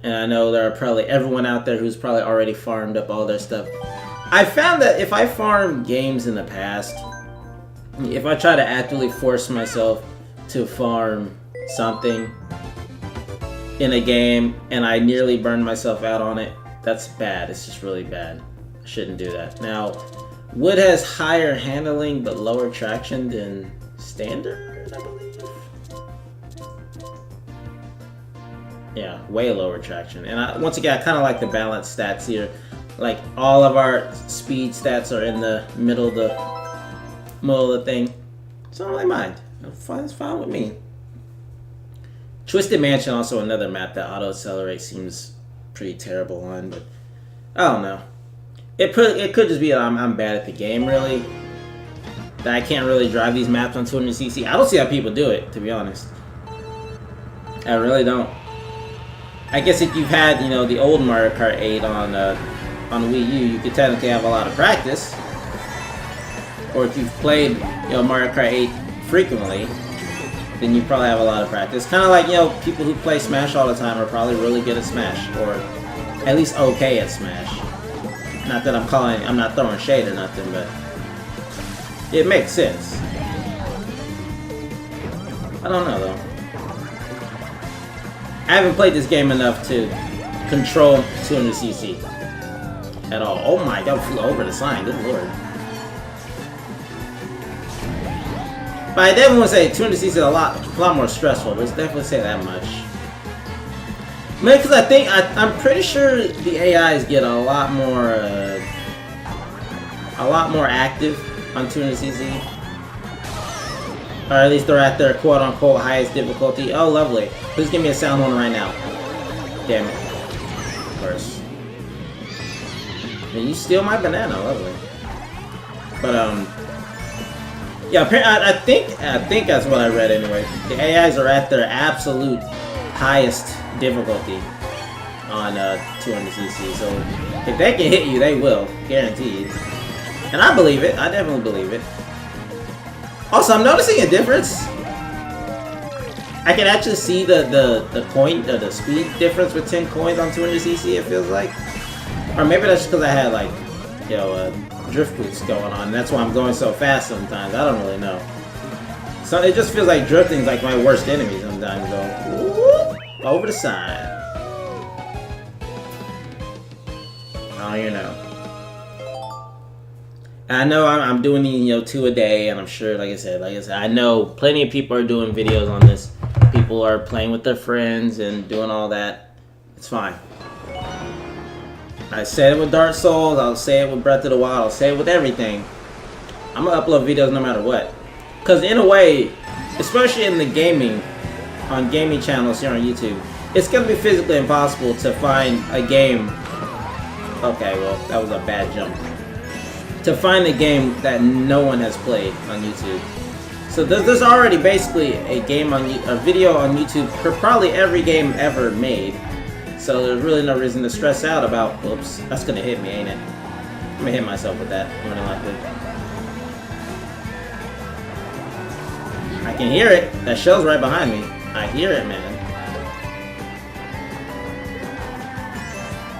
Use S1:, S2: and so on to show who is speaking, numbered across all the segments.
S1: And I know there are probably everyone out there who's probably already farmed up all their stuff. I found that if I farm games in the past, if I try to actively force myself to farm something in a game and I nearly burn myself out on it, that's bad. It's just really bad. I shouldn't do that. Now, wood has higher handling but lower traction than standard, I believe. Yeah, way lower traction. And once again, I kind of like the balanced stats here. Like, all of our speed stats are in the middle of the thing. So I don't really mind. It's fine with me. Twisted Mansion, also another map that auto-accelerate seems pretty terrible on, but I don't know. It could just be that I'm bad at the game, really. That I can't really drive these maps on 200cc. I don't see how people do it, to be honest. I really don't. I guess if you've had, you know, the old Mario Kart 8 on the Wii U, you could technically have a lot of practice. Or if you've played, you know, Mario Kart 8 frequently, then you probably have a lot of practice. Kind of like, you know, people who play Smash all the time are probably really good at Smash, or at least okay at Smash. Not that I'm not throwing shade or nothing, but it makes sense. I don't know though. I haven't played this game enough to control 200cc at all. Oh my god, flew over the sign, good lord. But I definitely want to say 200cc is a lot more stressful. Let's definitely say that much. Maybe because I'm pretty sure the AIs get a lot more active on 200cc. Or at least they're at their quote-unquote highest difficulty. Oh, lovely. Please give me a sound one right now. Damn it. Of course. And you steal my banana, lovely. But, yeah, I think that's what I read anyway. The AIs are at their absolute highest difficulty on 200cc. So, if they can hit you, they will. Guaranteed. And I believe it. I definitely believe it. Also, I'm noticing a difference. I can actually see the speed difference with 10 coins on 200cc, it feels like. Or maybe that's just because I had, like, you know, drift boost going on. That's why I'm going so fast sometimes. I don't really know. So it just feels like drifting's like my worst enemy sometimes, though. Whoop, over the side. Oh, you know. I know I'm doing these, you know, 2 a day, and I'm sure, like I said, I know plenty of people are doing videos on this. People are playing with their friends and doing all that. It's fine. I said it with Dark Souls, I'll say it with Breath of the Wild, I'll say it with everything. I'm gonna upload videos no matter what. Because in a way, especially in the gaming, on gaming channels here on YouTube, it's gonna be physically impossible to find a game. Okay, well, that was a bad jump. To find a game that no one has played on YouTube. So there's already basically a video on YouTube for probably every game ever made. So there's really no reason to stress out about, whoops, that's gonna hit me, ain't it? I'm gonna hit myself with that, more than likely. I can hear it. That shell's right behind me. I hear it, man.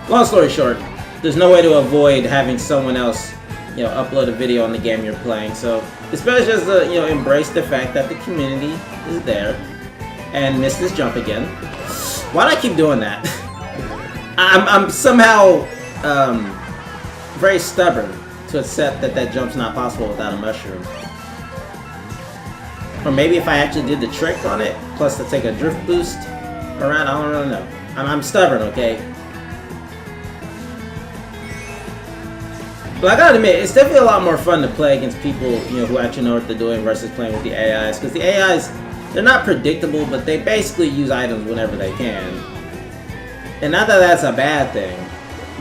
S1: Long story short, there's no way to avoid having someone else, you know, upload a video on the game you're playing. So it's better just to, you know, embrace the fact that the community is there. And miss this jump again. Why do I keep doing that? I'm somehow very stubborn to accept that that jump's not possible without a mushroom. Or maybe if I actually did the trick on it, plus to take a drift boost around, I don't really know. I'm stubborn, okay? But I gotta admit, it's definitely a lot more fun to play against people, you know, who actually know what they're doing versus playing with the AIs. Because the AIs, they're not predictable, but they basically use items whenever they can. And not that that's a bad thing,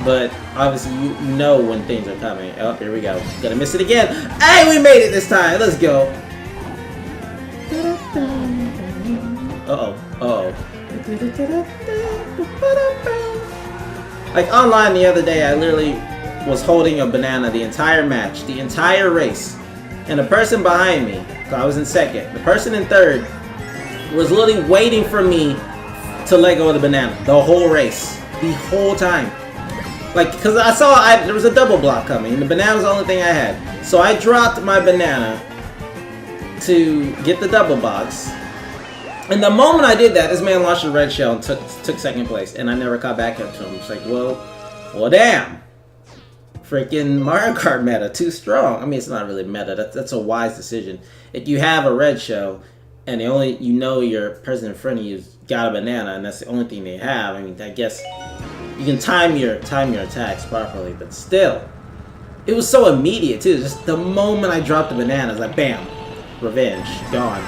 S1: but obviously you know when things are coming. Oh, here we go. Gonna miss it again. Hey, we made it this time. Let's go. Uh-oh. Uh-oh. Like online the other day, I literally was holding a banana the entire match, the entire race. And the person behind me, so I was in second, the person in third was literally waiting for me to let go of the banana. The whole race. The whole time. Like, because I saw there was a double block coming, and the banana was the only thing I had. So I dropped my banana to get the double box. And the moment I did that, this man launched a red shell and took second place, and I never caught back up to him. It's like, well, damn. Freaking Mario Kart meta, too strong. I mean, it's not really meta. That's a wise decision. If you have a red shell, and your person in front of you's got a banana, and that's the only thing they have. I mean, I guess you can time your attacks properly, but still, it was so immediate too. Just the moment I dropped the banana, it's like, bam, revenge, gone.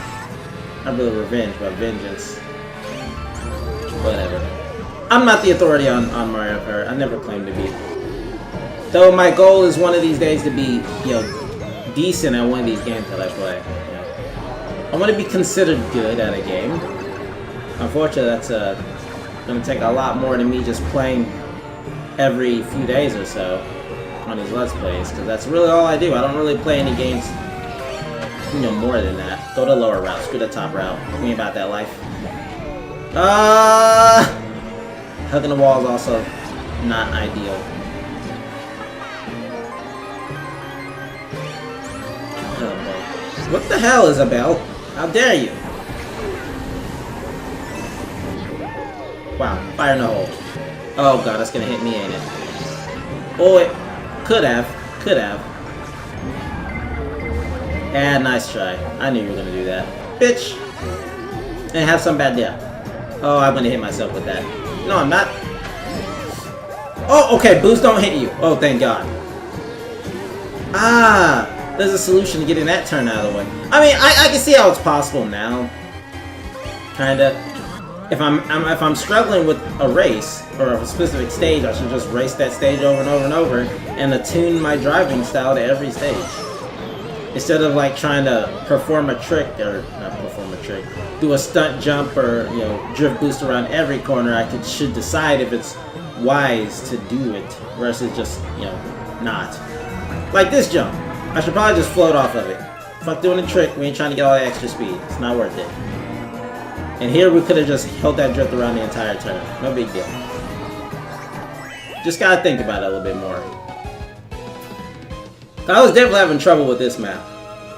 S1: Not really revenge, but vengeance. Whatever. I'm not the authority on Mario Kart. I never claimed to be. Though my goal is one of these days to be, decent at one of these games that I play. I want to be considered good at a game. Unfortunately, that's going to take a lot more than me just playing every few days or so on these Let's Plays, because that's really all I do. I don't really play any games, more than that. Go to the lower route, screw the top route. We ain't about that life. Hugging the wall is also not ideal. What the hell, Isabelle? How dare you? Wow, fire in the hole. Oh god, that's gonna hit me, ain't it? Oh, it could have. Ah, nice try. I knew you were gonna do that. Bitch! And have some bad day. Oh, I'm gonna hit myself with that. No, I'm not. Oh, okay, boost don't hit you. Oh, thank god. Ah! There's a solution to getting that turn out of the way. I mean, I can see how it's possible now. Kinda. If I'm struggling with a race or a specific stage, I should just race that stage over and over and over and attune my driving style to every stage. Instead of like trying to perform a trick, or not perform a trick, do a stunt jump or drift boost around every corner, I should decide if it's wise to do it versus just not. Like this jump. I should probably just float off of it. Fuck doing a trick, we ain't trying to get all that extra speed. It's not worth it. And here we could have just held that drift around the entire turn. No big deal. Just gotta think about it a little bit more. I was definitely having trouble with this map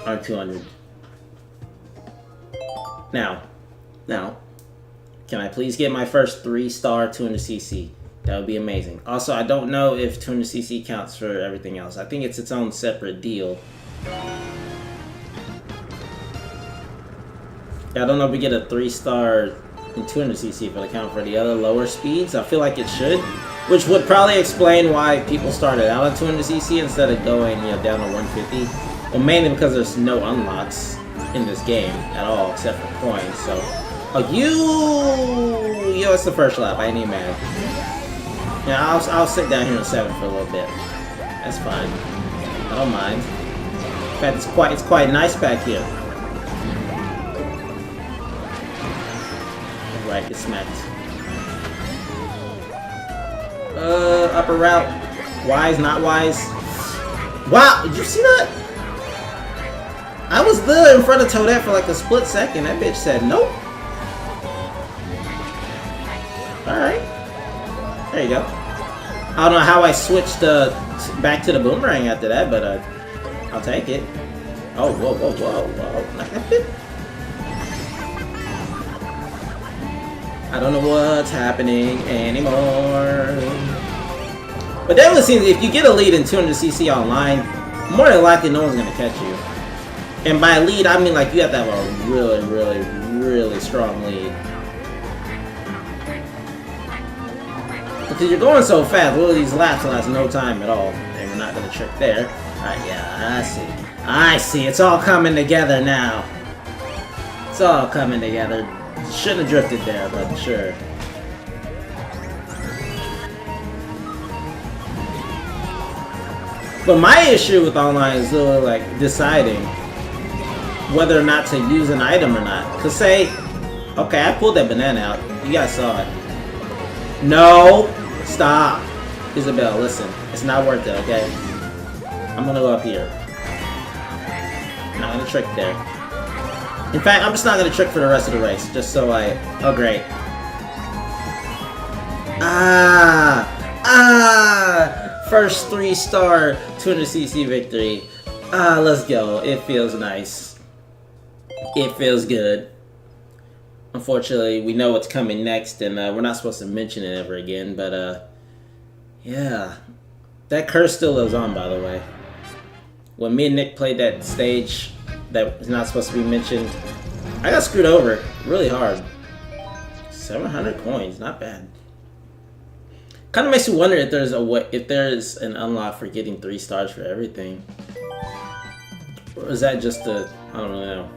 S1: on 200. Now, can I please get my first 3-star 200cc? That would be amazing. Also, I don't know if 200cc counts for everything else. I think it's its own separate deal. Yeah, I don't know if we get a 3-star in 200cc if it'll count for the other lower speeds. I feel like it should, which would probably explain why people started out on 200cc instead of going down to 150. Well, mainly because there's no unlocks in this game at all except for coins. So, it's the first lap. I ain't even mad. Yeah, I'll sit down here in 7 for a little bit. That's fine. I don't mind. In fact, it's quite nice back here. Right, get smacked. Upper route. Wise, not wise. Wow, did you see that? I was there in front of Toadette for like a split second. That bitch said nope. Alright. There you go. I don't know how I switched back to the boomerang after that, but I'll take it. Oh, whoa. Not that bit. I don't know what's happening anymore. But definitely seems if you get a lead in 200cc online, more than likely no one's going to catch you. And by lead, I mean like you have to have a really, really, really strong lead. Because you're going so fast, all of these laps last no time at all. And we're not going to trick there. Alright, yeah, I see. It's all coming together now. It's all coming together. Shouldn't have drifted there, but sure. But my issue with online is literally like deciding whether or not to use an item or not. Cause say, okay, I pulled that banana out. You guys saw it. No, stop, Isabelle. Listen, it's not worth it. Okay, I'm gonna go up here. I'm not gonna trick there. In fact, I'm just not gonna trick for the rest of the race, just so oh great. First 3-star 200cc victory. Let's go. It feels nice. It feels good. Unfortunately, we know what's coming next, and we're not supposed to mention it ever again, but yeah. That curse still lives on, by the way. When me and Nick played that stage that was not supposed to be mentioned, I got screwed over really hard. 700 coins, not bad. Kind of makes me wonder if there's an unlock for getting 3 stars for everything, or is that just I don't really know.